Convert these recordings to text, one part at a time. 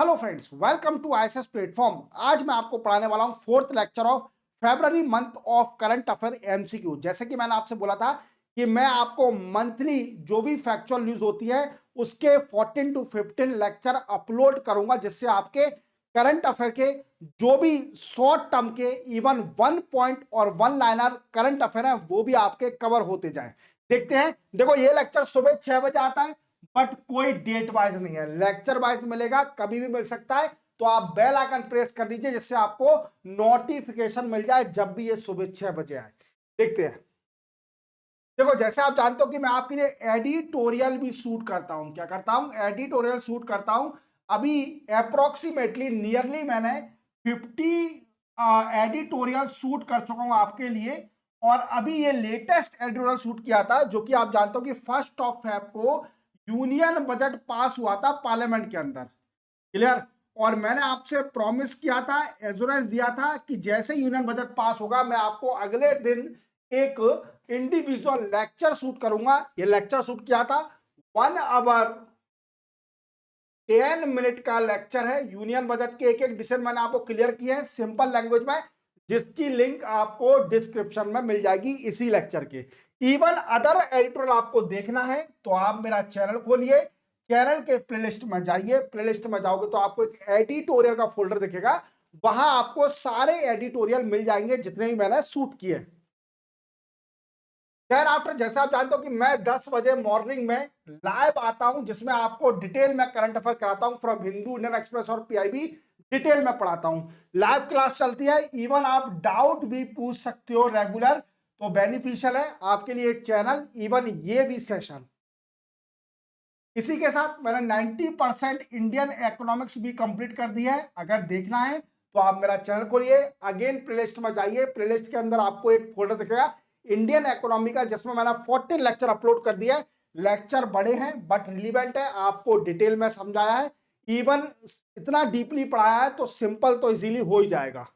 Hello friends, welcome to ISS platform. आज मैं आपको पढ़ाने वाला हूं fourth lecture of February month of current affair MCQ. जैसे कि मैंने आपसे बोला था कि मैं आपको मंथली जो भी फैक्चुअल न्यूज होती है उसके 14 टू 15 लेक्चर अपलोड करूंगा, जिससे आपके करंट अफेयर के जो भी शॉर्ट टर्म के इवन 1 पॉइंट और 1 लाइनर करंट अफेयर है वो भी आपके कवर होते जाए। देखते हैं। देखो, ये लेक्चर सुबह 6 बजे आता है, बट कोई डेट वाइज नहीं है, लेक्चर वाइज मिलेगा, कभी भी मिल सकता है। तो आप बेल आइकन प्रेस कर लीजिए जिससे आपको नोटिफिकेशन मिल जाए जब भी ये सुबह 6 बजे आए। देखते हैं। देखो, जैसे आप जानते हो कि मैं आपके लिए एडिटोरियल भी शूट करता हूं। क्या करता हूं? एडिटोरियल शूट करता हूं। अभी अप्रोक्सीमेटली नियरली मैंने 50 एडिटोरियल शूट कर चुका हूं आपके लिए। और अभी ये लेटेस्ट एडिटोरियल शूट किया था, जो कि आप जानते हो कि 1 फेब को यूनियन बजट पास हुआ था पार्लियामेंट के अंदर। क्लियर? और मैंने आपसे प्रॉमिस किया था, एश्योरेंस दिया था कि जैसे यूनियन बजट पास होगा मैं आपको अगले दिन एक इंडिविजुअल लेक्चर शूट करूंगा। ये लेक्चर शूट किया था, 1 आवर 10 मिनट का लेक्चर है। यूनियन बजट के एक एक डिसीजन मैंने आपको क्लियर किए हैं सिंपल लैंग्वेज में, जिसकी लिंक आपको डिस्क्रिप्शन में मिल जाएगी इसी लेक्चर के। इवन अदर एडिटोरियल आपको देखना है तो आप मेरा चैनल खोलिए, चैनल के प्लेलिस्ट में जाइए। प्लेलिस्ट में जाओगे तो आपको एक एडिटोरियल का फोल्डर दिखेगा, वहां आपको सारे एडिटोरियल मिल जाएंगे जितने भी मैंने शूट किए। देन आफ्टर, जैसे आप जानते हो कि मैं 10 बजे मॉर्निंग में लाइव आता हूं, जिसमें आपको डिटेल में करंट अफेयर कराता हूं फ्रॉम हिंदू, इंडियन एक्सप्रेस और पीआईबी। डिटेल में पढ़ाता हूं, लाइव क्लास चलती है। इवन आप डाउट भी पूछ सकते हो रेगुलर, तो बेनिफिशियल है आपके लिए चैनल, इवन ये भी सेशन। इसी के साथ मैंने 90% इंडियन इकोनॉमिक्स भी कंप्लीट कर दी है। अगर देखना है तो आप मेरा चैनल खोलिए, अगेन प्लेलिस्ट में जाइए। प्लेलिस्ट के अंदर आपको एक फोल्डर दिखेगा इंडियन इकोनॉमी का, जिसमें मैंने 14 लेक्चर अपलोड कर दिया है। लेक्चर बड़े हैं बट रिलीवेंट है, आपको डिटेल में समझाया है। इवन इतना डीपली पढ़ाया है तो सिंपल तो इजीली हो ही जाएगा।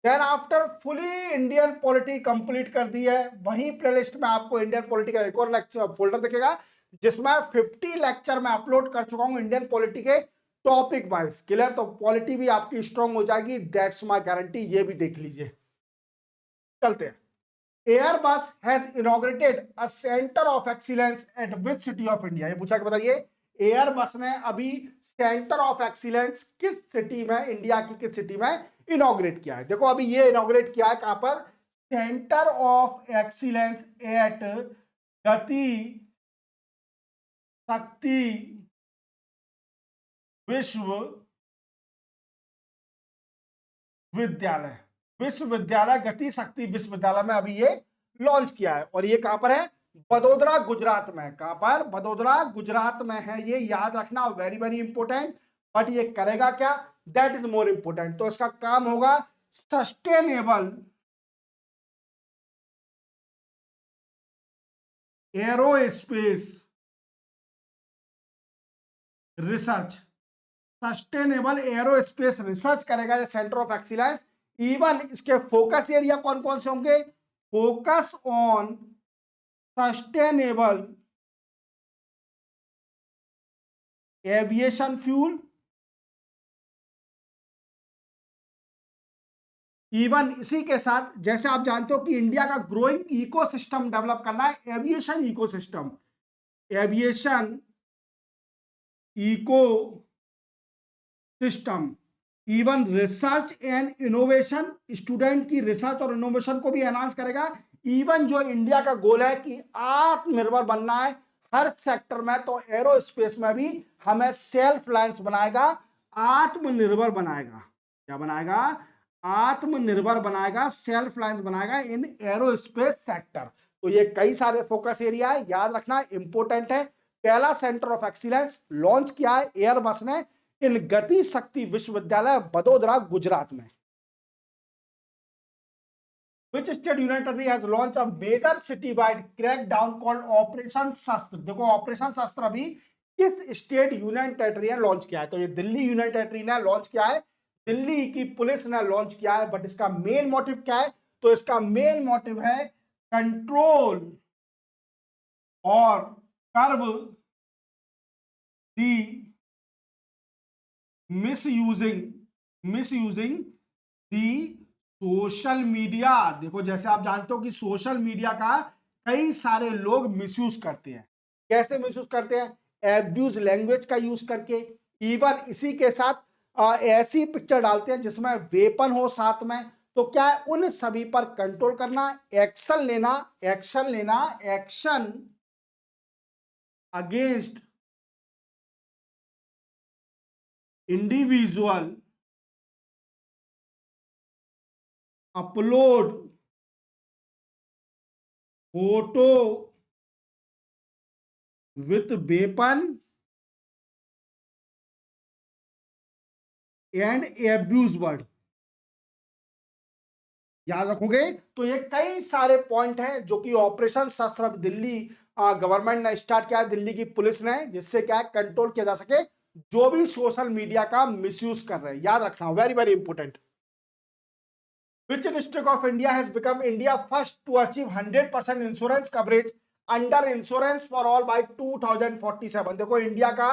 Then after fully Indian polity complete कर दी है। वहीं प्लेलिस्ट में आपको इंडियन पॉलिटी का एक और लेक्चर फोल्डर दिखेगा, जिसमें 50 लेक्चर में अपलोड कर चुका हूं इंडियन पॉलिटी के टॉपिक वाइज। क्लियर? तो पॉलिटी भी आपकी स्ट्रांग हो जाएगी, दैट्स माय गारंटी। ये भी देख लीजिए। चलते हैं। Airbus has inaugurated a centre of excellence eight which city of India? ये पूछा कि बताइए, एयरबस ने अभी सेंटर ऑफ एक्सीलेंस किस सिटी में, इंडिया की किस सिटी में इनॉग्रेट किया है? देखो, अभी ये इनॉग्रेट किया है कहां पर? सेंटर ऑफ एक्सीलेंस एट गति शक्ति विश्व विद्यालय। विश्वविद्यालय, गति शक्ति विश्वविद्यालय में अभी ये लॉन्च किया है। और ये कहां पर है? बड़ोदरा गुजरात में। कहां पर? बड़ोदरा गुजरात में है। ये याद रखना, वेरी वेरी इंपोर्टेंट। बट ये करेगा क्या? That is more important. तो इसका काम होगा sustainable aerospace research. Sustainable aerospace research करेगा ये सेंटर ऑफ एक्सीलेंस। इवन इसके फोकस एरिया कौन कौन से होंगे? Focus on sustainable aviation fuel. Even इसी के साथ, जैसे आप जानते हो कि इंडिया का ग्रोइंग इकोसिस्टम डेवलप करना है, aviation ecosystem. Aviation eco system. Even research and innovation, student की रिसर्च और इनोवेशन को भी एनहांस करेगा। इवन जो इंडिया का गोल है कि आत्मनिर्भर बनना है हर सेक्टर में, तो एरोस्पेस में भी हमें सेल्फ रिलायंस बनाएगा, आत्मनिर्भर बनाएगा। क्या बनाएगा? आत्मनिर्भर बनाएगा, सेल्फ रिलायंस बनाएगा इन एरोस्पेस सेक्टर। तो ये कई सारे फोकस एरिया है, याद रखना, इंपोर्टेंट है। पहला सेंटर ऑफ एक्सीलेंस लॉन्च किया है एयरबस ने इन गति शक्ति विश्वविद्यालय बड़ोदरा गुजरात में। Which state union territory has launched a major city-wide crackdown called operation शस्त्र? देखो, ऑपरेशन शस्त्र अभी किस स्टेट यूनियन टेरिटरी ने लॉन्च किया है? तो ये दिल्ली यूनियन टेरिटरी ने लॉन्च किया है, दिल्ली की पुलिस ने लॉन्च किया है। बट इसका मेन मोटिव क्या है? तो इसका मेन मोटिव है कंट्रोल और curb the misusing the social media. देखो जैसे आप जानते हो कि सोशल मीडिया का कई सारे लोग मिसयूज करते हैं। कैसे मिसयूज करते हैं? एब्यूज लैंग्वेज का यूज करके, इवन इसी के साथ ऐसी पिक्चर डालते हैं जिसमें वेपन हो साथ में। तो क्या है, उन सभी पर कंट्रोल करना, action against individual upload photo with weapon and abuse word. याद रखोगे? तो ये कई सारे पॉइंट हैं जो कि ऑपरेशन शस्त्र दिल्ली गवर्नमेंट ने स्टार्ट किया है, दिल्ली की पुलिस ने, जिससे क्या है कंट्रोल किया जा सके जो भी सोशल मीडिया का मिसयूज कर रहे हैं। याद रखना, very very important. Which district of India has become India first to achieve 100% insurance coverage under insurance for all by 2047? देखो इंडिया का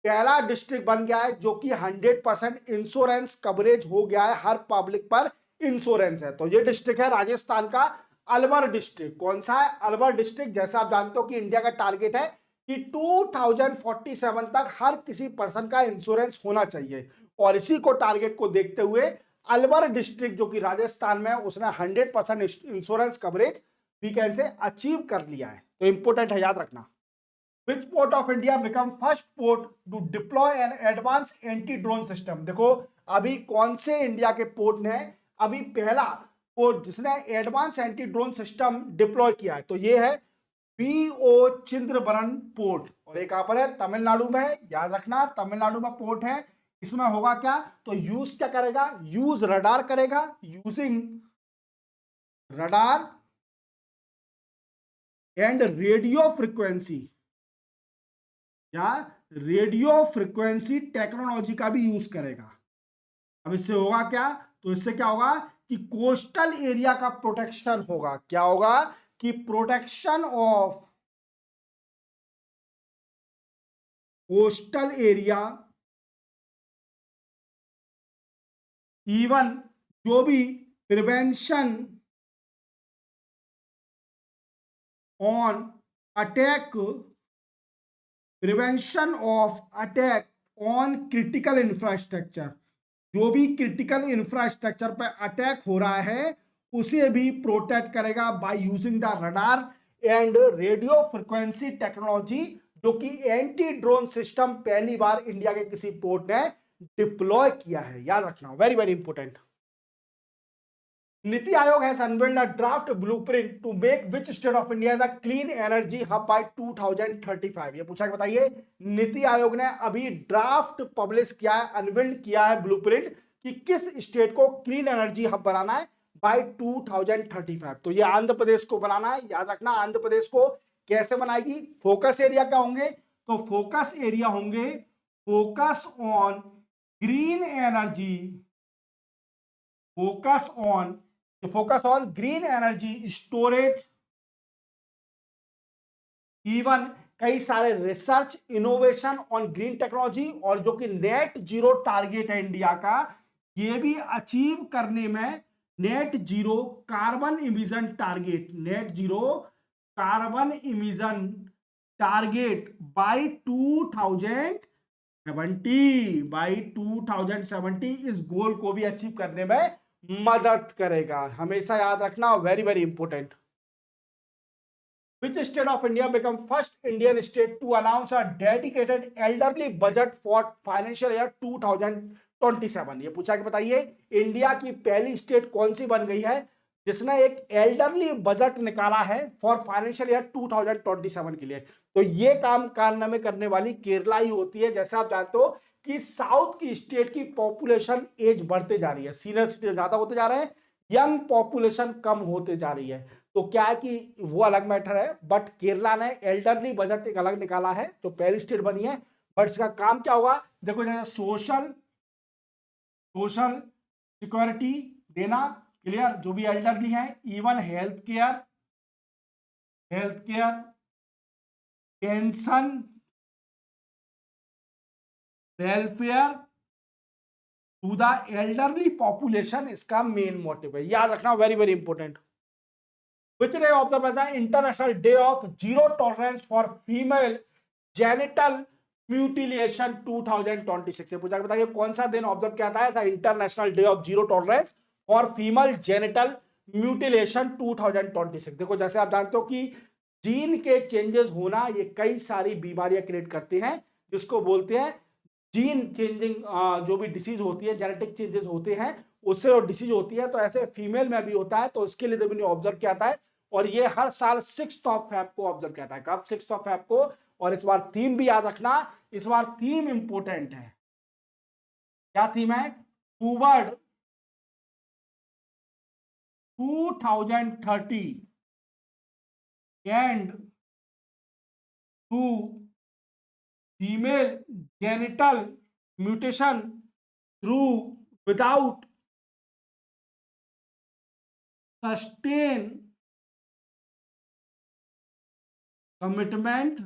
पहला डिस्ट्रिक्ट बन गया है जो कि 100% इंश्योरेंस कवरेज हो गया है, हर पब्लिक पर इंश्योरेंस है। तो ये डिस्ट्रिक्ट है राजस्थान का अलवर डिस्ट्रिक्ट। कौन सा है? अलवर डिस्ट्रिक्ट। जैसा आप जानते हो कि इंडिया का टारगेट है कि 2047 तक हर किसी पर्सन का इंश्योरेंस होना चाहिए, और इसी को टारगेट को देखते हुए अलवर डिस्ट्रिक्ट जो कि राजस्थान में, उसने 100% insurance coverage we can say achieve कर लिया है। तो इंपोर्टेंट है, याद रखना। Which port of India become first port to deploy an advance anti drone system? देखो अभी कौन से इंडिया के पोर्ट ने अभी पहला पोर्ट जिसने advance anti drone system deploy किया है? तो ये है बीओ चिंद्रबरन पोर्ट, और एक कहां पर है? तमिलनाडु में है। याद रखना, तमिलनाडु में पोर्ट है। इसमें होगा क्या? तो यूज क्या करेगा? यूज रडार करेगा, using radar and radio frequency, या रेडियो फ्रीक्वेंसी टेक्नोलॉजी का भी यूज करेगा। अब इससे होगा क्या? तो इससे क्या होगा कि कोस्टल एरिया का प्रोटेक्शन होगा। क्या होगा? कि protection of coastal area, even जो भी prevention on attack, prevention of attack on critical infrastructure, जो भी क्रिटिकल इंफ्रास्ट्रक्चर पर अटैक हो रहा है उसे भी प्रोटेक्ट करेगा by using the radar and radio frequency technology, जो कि एंटी ड्रोन सिस्टम पहली बार इंडिया के किसी पोर्ट ने डिप्लॉय किया है। याद रखना, very very important. NITI Aayog has unveiled a draft blueprint to make which state of India as a clean energy hub by 2035? ये पूछा कि बताइए, नीति आयोग ने अभी ड्राफ्ट पब्लिश किया है, अनवील्ड किया है ब्लूप्रिंट कि किस स्टेट को क्लीन एनर्जी हब बनाना है बाय 2035। तो ये आंध्र प्रदेश को बनाना है। याद रखना, आंध्र प्रदेश को कैसे बनाएगी? फोकस एरिया क्या होंगे? तो फोकस एरिया होंगे focus on green energy, focus on green energy storage, even कई सारे research innovation on green technology, और जो कि नेट जीरो टारगेट है इंडिया का, ये भी अचीव करने में net zero carbon emission target, net zero carbon emission target by 2070 इस गोल को भी अचीव करने में मदद करेगा। हमेशा याद रखना, very very important. Which state of India become first Indian state to announce a dedicated elderly budget for financial year 2027? ये पूछा कि बताइए इंडिया की पहली स्टेट कौन सी बन गई है जिसने एक एल्डरली बजट निकाला है फॉर फाइनेंशियल ईयर 2027 के लिए? तो ये काम कारनामे करने वाली केरला ही होती है। जैसे आप जानते हो कि साउथ की स्टेट की पॉपुलेशन एज बढ़ते जा रही है, सीनियर सिटीजन ज्यादा होते जा रहे हैं, यंग पॉपुलेशन कम होते जा रही है। तो क्या है कि वो अलग मैटर है, बट केरला ने एल्डरली बजट एक अलग निकाला है जो पहली स्टेट बनी है। बट इसका काम क्या होगा? देखो जैसे सोशल सिक्योरिटी देना, क्लियर, जो भी एल्डरली है, even health care, pension, welfare to the elderly population इसका मेन मोटिव है, याद रखना, very very important. Which day observed as an international day of zero tolerance for female genital mutilation 2026 से पूछा, बताइए कौन सा दिन ऑब्जर्व किया था ऐसा international day of zero tolerance for female genital mutilation 2026। देखो जैसे आप जानते हो कि जीन के चेंजेस होना ये कई सारी बीमारियां क्रिएट करते हैं, जिसको बोलते हैं जीन चेंजिंग, जो भी डिसीज होती है, जेनेटिक चेंजेस होते हैं उससे और डिसीज होती है, तो ऐसे फीमेल में भी होता है। तो इसके लिए भी ऑब्जर्व किया था और ये हर साल 6 फेब को ऑब्जर्व किया था। कब? 6 फेब को। और इस बार थीम भी याद रखना, इस बार थीम इंपोर्टेंट है। क्या थीम है? Toward 2030 end to female genital mutation through without sustain commitment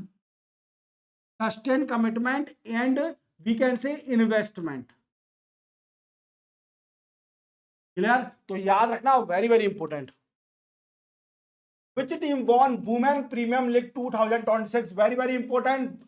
and we can say investment. Clear? तो याद रखना, very very important. Which team won women premium league 2026? Very very important.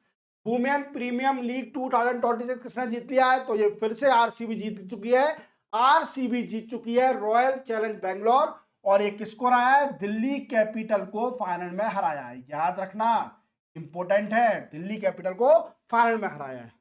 Women premium league 2026 किसने जीत लिया है? तो ये फिर से आरसीबी जीत चुकी है। आरसीबी जीत चुकी है रॉयल चैलेंज बेंगलोर। और ये किसको हराया है? दिल्ली कैपिटल को फाइनल में हराया है। याद रखना, इंपॉर्टेंट है, दिल्ली कैपिटल को फाइनल में हराया है।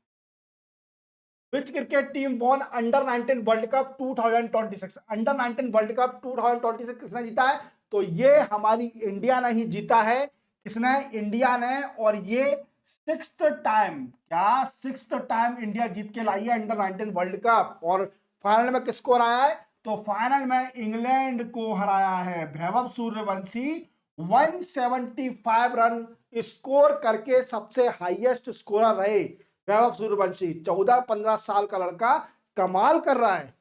Which cricket team won under 19 world cup 2026? Under 19 world cup 2026 किसने जीता है? तो ये हमारी इंडिया ने ही जीता है। किसने? इंडिया ने। और ये 6th टाइम, क्या 6th टाइम इंडिया जीत के लाई है अंडर 19 वर्ल्ड कप। और फाइनल में किसको हराया है? तो फाइनल में इंग्लैंड को हराया है। वैभव सूर्यवंशी 175 रन स्कोर करके सबसे हाईएस्ट स्कोरर रहे। वैभव सूर्यवंशी 14-15 साल का लड़का कमाल कर रहा है।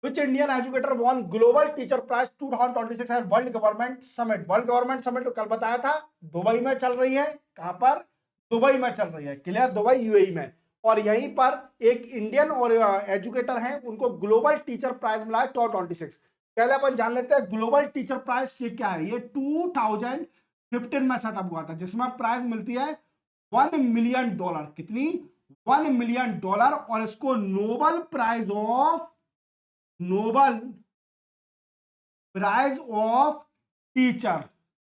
Which Indian educator won Global Teacher Prize 2026 at World Government Summit? World government summit कल बताया था, दुबई में चल रही है। कहां पर? दुबई में चल रही है। क्लियर? दुबई यूएई में। और यहीं पर एक इंडियन और एजुकेटर हैं, उनको ग्लोबल टीचर प्राइज मिला है 2026। पहले अपन जान लेते हैं ग्लोबल टीचर प्राइज क्या है। ये 2015 में सेटअप हुआ था, जिसमें प्राइज मिलती है $1 मिलियन। कितनी? $1 मिलियन। और इसको नोबल प्राइज ऑफ टीचर,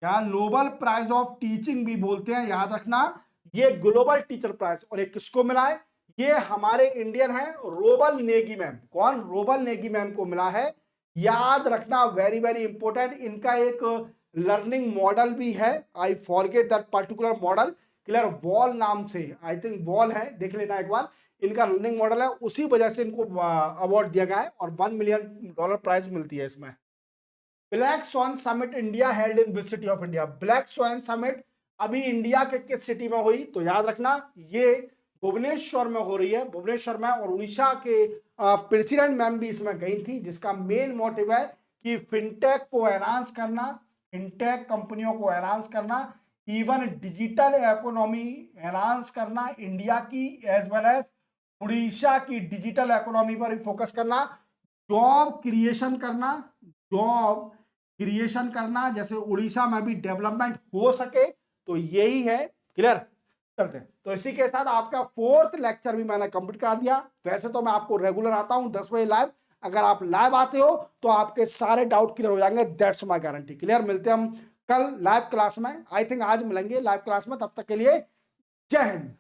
क्या नोबल प्राइज ऑफ टीचिंग भी बोलते हैं, याद रखना। ये ग्लोबल टीचर प्राइज। और ये किसको मिला है? ये हमारे इंडियन है रोबल नेगी मैम। कौन? रोबल नेगी मैम को मिला है। याद रखना, वेरी वेरी इंपॉर्टेंट। इनका एक लर्निंग मॉडल भी है, I forget that particular model. Clear? Wall नाम से, आई थिंक वॉल है, देख लेना एक बार। इनका लर्निंग मॉडल है, उसी वजह से इनको अवार्ड दिया गया है और $1 मिलियन प्राइज मिलती है इसमें। Black Swan Summit India held in which city of India? Black Swan Summit अभी इंडिया के किस सिटी में हुई? तो याद रखना, ये भुवनेश्वर में हो रही है, भुवनेश्वर में। और उड़ीसा के प्रेसिडेंट मैम भी इसमें गई थी, जिसका मेन मोटिव है कि फिनटेक को एनहांस करना, फिनटेक कंपनियों को एनहांस करना, इवन डिजिटल इकोनॉमी एनहांस करना इंडिया की, एज वेल एज उड़ीसा की डिजिटल इकोनॉमी पर भी फोकस करना, जॉब क्रिएशन करना, जैसे उड़ीसा में भी डेवलपमेंट हो सके, तो यही है। क्लियर? चलते हैं। तो इसी के साथ आपका 4th लेक्चर भी मैंने कंप्लीट करा दिया। वैसे तो मैं आपको रेगुलर आता हूं 10 बजे लाइव। अगर आप लाइव आते हो तो आपके सारे डाउट क्लियर हो जाएंगे, दैट्स माय गारंटी। क्लियर? मिलते हैं हम कल लाइव क्लास में। आई थिंक आज मिलेंगे लाइव क्लास में। तब तक के लिए जय हिंद।